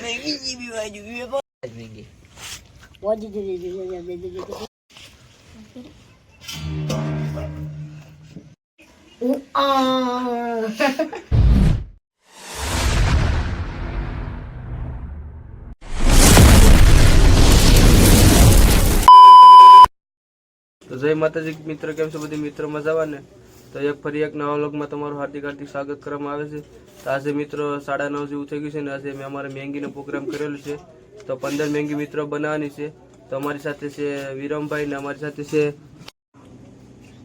Maggi બી વાજુ Maggi વાજી દે તો જય માતાજી મિત્રો, કેમ છો બધી મિત્રો? મજામાં ને? તો ફરી એક નવા વ્લોગમાં તમારું હાર્દિક સ્વાગત કરવામાં આવે છે. તો આજે મિત્રો 9:30 જેવું થઈ ગયું છે ને આજે મેં અમારે મેંગીનો પ્રોગ્રામ કરેલો છે. તો 15 મેંગી મિત્રો બનાવવાની છે. તો અમારી સાથે છે વિરમભાઈ ને અમારી સાથે છે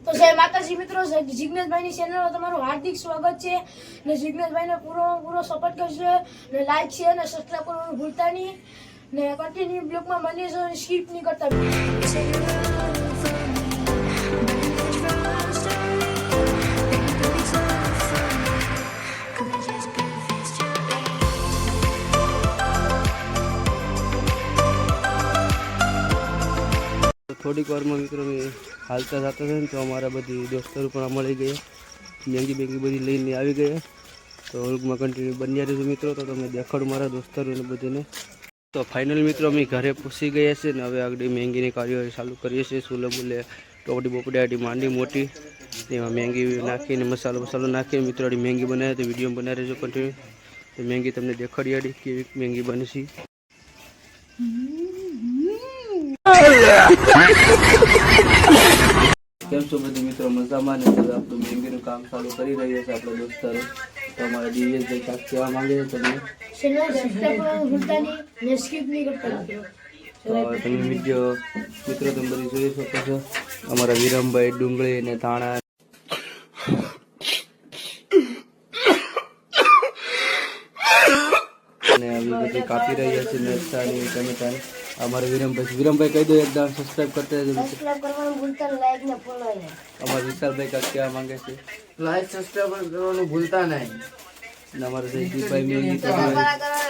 તો જય માતાજી મિત્રો, જિગ્નેશભાઈની ચેનલમાં તમારું હાર્દિક સ્વાગત છે. ને જિગ્નેશભાઈને પૂરો સપોર્ટ કરજો ને લાઈક શેર અને સબસ્ક્રાઇબ કરવાનું ભૂલતા નહીં ને કન્ટિન્યુ બ્લોગમાં બની જજો અને સ્કીપ નહીં કરતા. થોડીક વારમાં મિત્રો હાલતા જતા હતા ને તો અમારા બધી દોસ્તરો પણ મળી ગયા, મેંગી બધી લઈને આવી ગયા. તો વ્લોગમાં કન્ટિન્યુ બન્યા રહેજો મિત્રો. તો તમને દેખાડું મારા દોસ્તરોને બધીને. તો ફાઇનલ મિત્રો અમે ઘરે પૂછી ગયા છે ને હવે આગળ મેંગીની કાર્યવાહી ચાલુ કરીએ છીએ. સુલે બુલે ટોપડી બોપડી આડી માંડી મોટી એમાં મેંગી નાખીને મસાલો નાખીને મિત્રો આડી મેંગી બનાવે તો વિડીયો બનાવી રહેજો કન્ટિન્યુ. તો મેંગી તમને દેખાડી આડી કેવી મેંગી બને છે. કેમ છો બધી મિત્રો? મજામાં ને? હવે આપણું મેંગીનું કામ ચાલુ કરી રહ્યા છે આપણા દોસ્તારો. તો અમારા દિવ્યેશભાઈ કાંઈક કહેવા માંગે છે તમને. ચેનલ સબસ્ક્રાઇબ કરવાનું ભૂલતા નહીં ને સ્કીપ નહીં કરતા. તો તમે વિડીયો મિત્રો તમે બધી જોઈ શકો છો. અમારા વિરમભાઈ ડુંગળી ને ધાણા અને આવી બધી કાપી રહ્યા છે મરચાની ટમેટાની. અમારા વિરમભાઈ કહી દો એકદમ સબસ્ક્રાઇબ કરતા રહેજો. સબસ્ક્રાઇબ કરવાનું ભૂલતા નહીં, લાઈક ને ફોલો ને. અમારા વિશાલભાઈ કાંઈક કહેવા માંગે છે. લાઈક સબસ્ક્રાઇબ કરવાનું ભૂલતા નહીં. અને અમારા જયદીપભાઈ મેંગી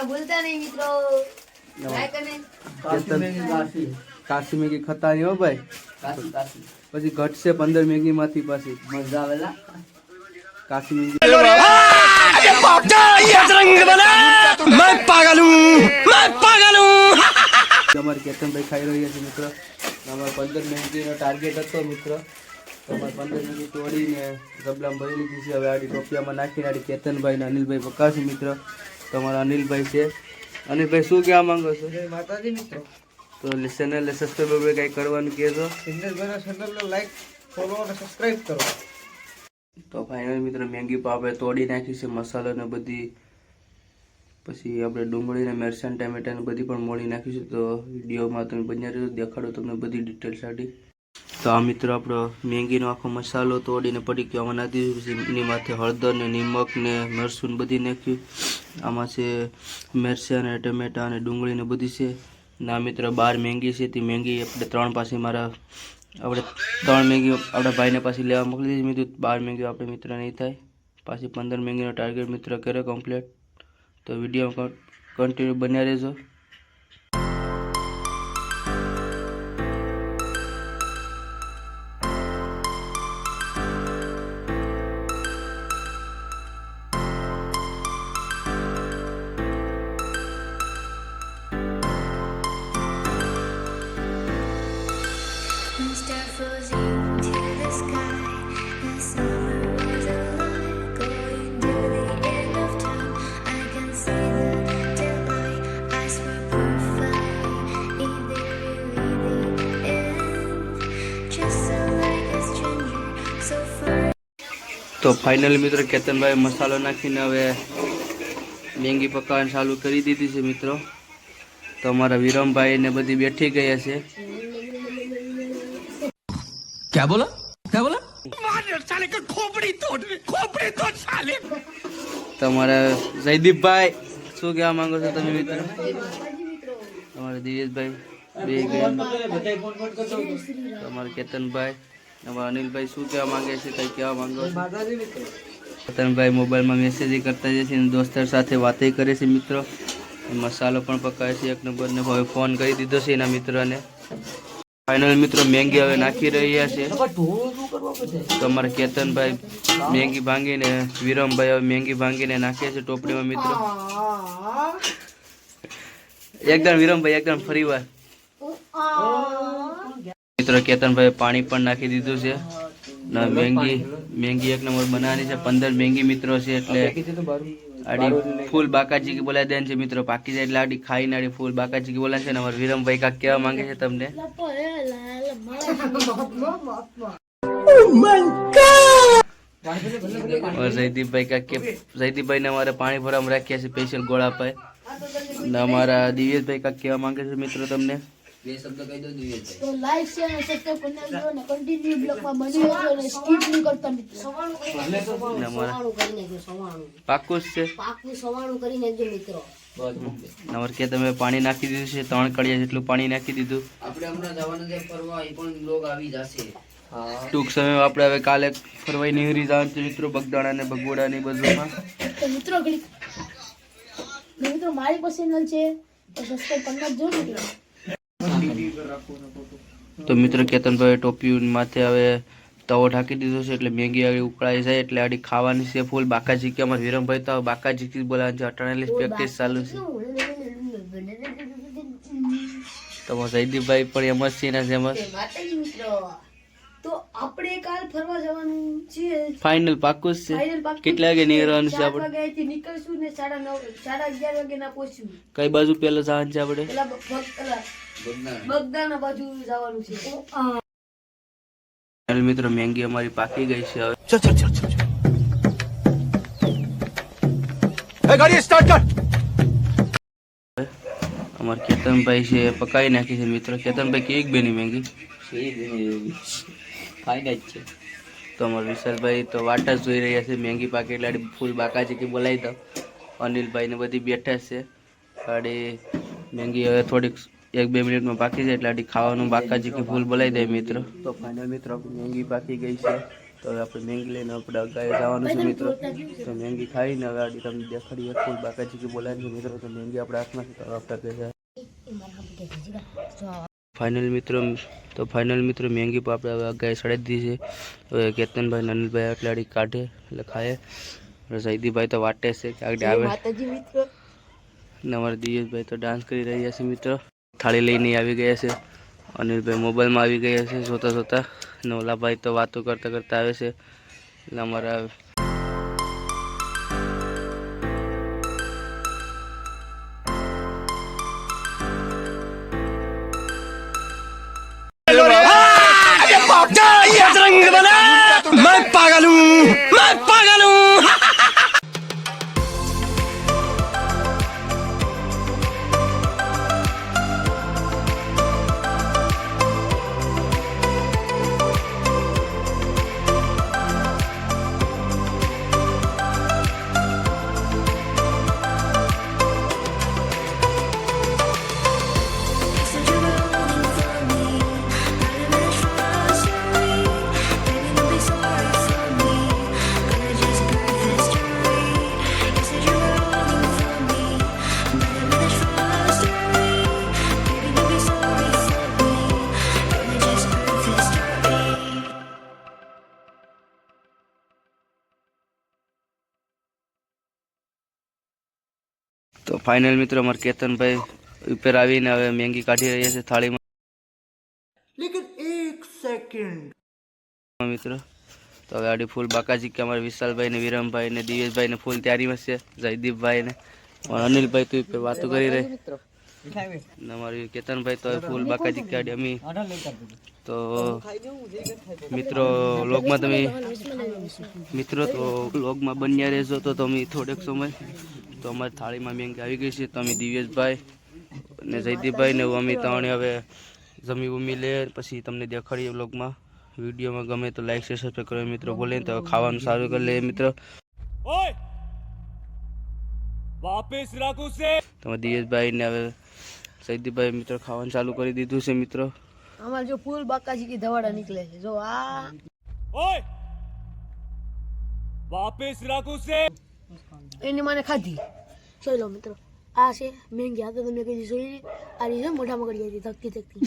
ભૂલતા નહીં મિત્રો. લાઈક અને કાશી મેંગી ખતાની હો ભાઈ. પછી ઘટશે 15 મેંગી માંથી પાછી મજા આવેલા કાશી મેંગી. અમારે કેતનભાઈ ખાઈ રહ્યા છે મિત્રો. અમારે 15 મેંગીનો ટાર્ગેટ હતો મિત્રો. તો અમારે 15 મેંગી તોડીને ગબલામાં ભરી લીધી છે. હવે આડી ટોપિયામાં નાખીને આડી કેતનભાઈ ને અનિલભાઈ પકાવશે મિત્રો. તો અમારા અનિલભાઈ છે. અનિલભાઈ શું કહેવા માંગો છો? જય માતાજી મિત્રો. તો ચેનલને સબસ્ક્રાઈબ કંઈ કરવાનું કહેશો? જિગ્નેશભાઈના ચેનલને લાઈક ફોલો અને સબસ્ક્રાઇબ કરો. તો ફાઇનલ મિત્રો મેંગી પણ આપણે તોડી નાખી છે, મસાલો ને બધી. પછી આપણે ડુંગળી ને મરચાં ટામેટા ને બધી પણ મોળી નાખીશું. તો વિડીયોમાં તમે બન્યા રહેજો, દેખાડો તમને બધી ડિટેલ સાથે. તો આ મિત્રો આપણો મેંગીનો આખો મસાલો તોડીને પડીકીમાં નાખી દીધું. પછી એની માથે હળદર ને નિમક ને મરચું બધી નાખ્યું. આમાં છે મરચાં ને ટમેટા અને ડુંગળી ને બધી છે. ના મિત્રો 12 મેંગી છે. તે મેંગી આપણે 3 પાસે આપણે 3 મેંગી આપણા ભાઈને પાછી લેવા મોકલી દીધી. મિત્રો 12 મેંગી આપણે મિત્ર નહીં થાય. પાછી 15 મેંગીનો ટાર્ગેટ મિત્ર કરે કમ્પ્લીટ. તો વિડીયો કન્ટિન્યુ બન્યા રહેજો. તો ફાઇનલી મિત્રો કેતનભાઈ મસાલો નાખીને હવે મેંગી પકાવવાનું ચાલુ કરી દીધી છે મિત્રો. તો અમારા વિરમભાઈ ને બધી બેઠી ગયા છે. क्या बोला તમારા જયદીપભાઈ શું કહેવા માંગો છો તમે મિત્રો? તમારા દિવેશભાઈ બે ગયા. તમારા કેતનભાઈ અમારા અનિલભાઈ શું કહેવા માંગે છે? કઈ કહેવા માંગો છો? કેતનભાઈ મોબાઈલમાં મેસેજ કરતા જાય છે, દોસ્તર સાથે વાતે કરે છે મિત્રો. મસાલો પણ પકાવે છે 1 નંબર ને. હવે ફોન કરી દીધો છે એના મિત્રને. ફાઇનલ મિત્રો મેંગી હવે નાખી રહ્યા છે. તો અમારા કેતનભાઈ મેંગી ભાંગીને વિરમભાઈ હવે મેંગી ભાંગીને નાખે છે ટોપડીમાં મિત્રો. એકદમ વિરમભાઈ એકદમ ફરી વાર મિત્રો કેતનભાઈ પાણી પણ નાખી દીધું છે ને મેંગી એક નંબર બનાવવાની છે 15 મેંગી મિત્રો છે એટલે આડી ફૂલ બાકાજી કી બોલાય દેન છે મિત્રો પાકી જાય એટલે આડી ખાઈને આડી ફૂલ બાકાજી કી બોલાય છે ને અમાર વિરમભાઈ કાક કેવા માંગે છે તમને और जयदीपભાઈ का के जयदीपભાઈ ने हमारे पानी भरम રાખ્યા છે સ્પેશિયલ ગોળા પર ને અમારા દિવ્યેશભાઈ કા કેવા માંગે છે મિત્રો તમને બે શબ્દ કહી દો દિવ્યેશભાઈ. તો લાઈક શેર અને સબસ્ક્રાઇબ કરી નાખજો અને કન્ટિન્યુ બ્લોગમાં બની રહેજો અને સ્કીપ નહીં કરતા મિત્રો. ને અમારા સવાણું કરી નાખજો, સવાણું પાકું જ છે પાકું સવાણું કરી નાખજો મિત્રો. નવર કે તમે પાણી નાખી દીધું છે 3 કડિયા જેટલું પાણી નાખી દીધું આપણે હમણાં જવાના છે ફરવા, એ પણ લોગ આવી જશે. ટૂંક સમયમાં આપણે હવે કાલે ફરવાઈ નીકળી જવાનું છે મિત્રો બગદાણા ને બગવડા ની બધુંમાં તો મિત્રો મિત્રો મારી પાસે ચેનલ છે તો સબસ્ક્રાઇબ કરી નાખજો મિત્રો. તો મિત્રો કેતનભાઈ ટોપી માથે હવે તવો ઢાંકી દીધો છે એટલે મેંગી આગળ ઉકળાઈ જાય એટલે આડી ખાવાની છે ફૂલ બાકાજી કે અમાર વિરમભાઈ તો બાકાજી કી બોલાવે છે 48 પ્રેક્ટિસ ચાલુ છે તો જયદીપભાઈ પણ એમ જ છે ને જેમ માતાજી મિત્રો તો આપણે કાલ ફરવા જવાનું છે. ફાઇનલ પાકું જ Final છે પાક્કું કેટલા વાગે નીકળવાનું છે 7 આપણે વાગ્યાથી નીકળશું ને 9:30 11:30 વાગે ના પહોંચશું. કઈ બાજુ પેલા જવાનું છે આપણે પેલા બગદાણા બાજુ જવાનું છે. ફાઇનલ મિત્રો મેંગી અમારી પાકી ગઈ છે હવે चल चल चल चल ए गाड़ी स्टार्ट कर અમાર કેતનભાઈ છે પકાઈ નાખી છે મિત્રો કેતનભાઈ કેક બેની મેંગી ફાઇનલ છે. તો અમાર વિશાલભાઈ તો વાટ જ જોઈ રહ્યા છે મેંગી પાકી એટલે આડી ફૂલ બાકાજી કે બોલાવી દો અનિલભાઈ ને બધી બેઠા છે આડી મેંગી હવે થોડીક 1-2 મિનિટમાં પાકી જાય એટલે આડી ખાવાનું બાકાજી કે ફૂલ બોલાવી દે મિત્રો તો ફાઇનલ મિત્રો આપણી મેંગી પાકી ગઈ છે તો હવે આપણે મેંગી લઈને આપણે અગાઈ જવાનું છે મિત્રો તો મેંગી ખાઈને હવે આડી તમને દેખાડીએ ફૂલ બાકાજી કે બોલાવી છે મિત્રો તો મેંગી આપણે હાથમાંથી તો આપણે ફાઇનલ મિત્રો મેંગી પર આપણે હવે અગાઈ સડાઈ દીધી છે હવે કેતનભાઈ ને અનિલભાઈ એટલે આડી કાઢે એટલે ખાય જયદીપભાઈ તો વાટે છે કે આગળ આવે માતાજી મિત્રો ને અમારા દિયેશભાઈ તો ડાન્સ કરી રહ્યા છે મિત્રો થાળી લઈને આવી ગયા છે અનિલભાઈ મોબાઈલમાં આવી ગયા છે જોતા જોતા ને ઓલાભાઈ તો વાતો કરતા કરતા આવે છે એટલે અમારા मैं पागल हूँ તો ફાઇનલ મિત્રો અમારા કેતનભાઈ ઉપર આવીને હવે મેંગી કાઢી રહ્યા છે થાળીમાં મિત્રો તો હવે આડી ફૂલ બાકાજી કે અમારા વિશાલભાઈ ને વિરમભાઈ ને દિવેશભાઈ ને ફૂલ તૈયારીમાં છે જયદીપભાઈ ને અનિલભાઈ તો ઉપર વાતો કરી રહી ને અમારી કેતનભાઈ તો હવે ફૂલ બાકાજી કાઢી અમી તો મિત્રો લોગમાં તમે મિત્રો તો લોગમાં બન્યા રહેશો તો તમે થોડેક સમય તો અમારી થાળીમાં મેંગી આવી ગઈ છે તો અમે દિવ્યેશભાઈ ને જયદીપભાઈ ને અમે ત્રણે હવે જમી ઉમી લે પછી તમને દેખાડીએ વ્લોગમાં વિડીયોમાં ગમે તો લાઈક શેર સબસ્ક્રાઈબ કરો મિત્રો બોલે તો હવે ખાવાનું સારું કરી લે મિત્રો તમે દિવ્યેશભાઈ ને હવે જયદીપભાઈ મિત્રો ખાવાનું ચાલુ કરી દીધું છે મિત્રો અમારે જો ફૂલ બાકાજી કી દવાડા નીકળે છે જો આ એની મને ખાધી જોઈ લો મિત્રો આ છે મેંગી આ તો તમને કીધી જોઈ આ રીતે મોઢામાં કરી હતી ધકતી ધકતી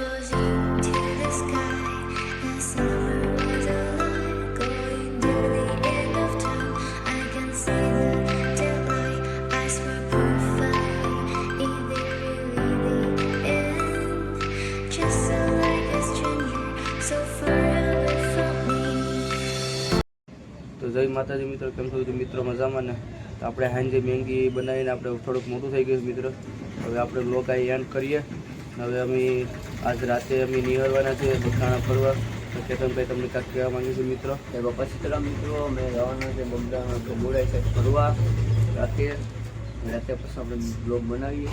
floating to the sky. The summer was alive, going to the end of time. I can see the deadline. I swear perfect. Is it really the end? Just so like a stranger, so far away from me. તો જય માતાજી મિત્રો, કેમ છો મિત્રો? મજામાં ને? તો આપણે હાંજે મેંગી બનાવીને આપણે થોડુંક મોટું થઈ ગયું મિત્રો. હવે આપણે બ્લોગ આ એન્ડ કરીએ. હવે અમે આજ રાતે અમે નિહાળવાના છે બગદાણા ફરવા. તો કેતનભાઈ તમને કાંઈક કહેવા માંગે છે મિત્રો? પછી તરફ મિત્રો અમે જવાના છે બગદાણા ગોળાઈ સાઈડ ફરવા રાતે. રાતે પછી આપણે બ્લોગ બનાવીએ.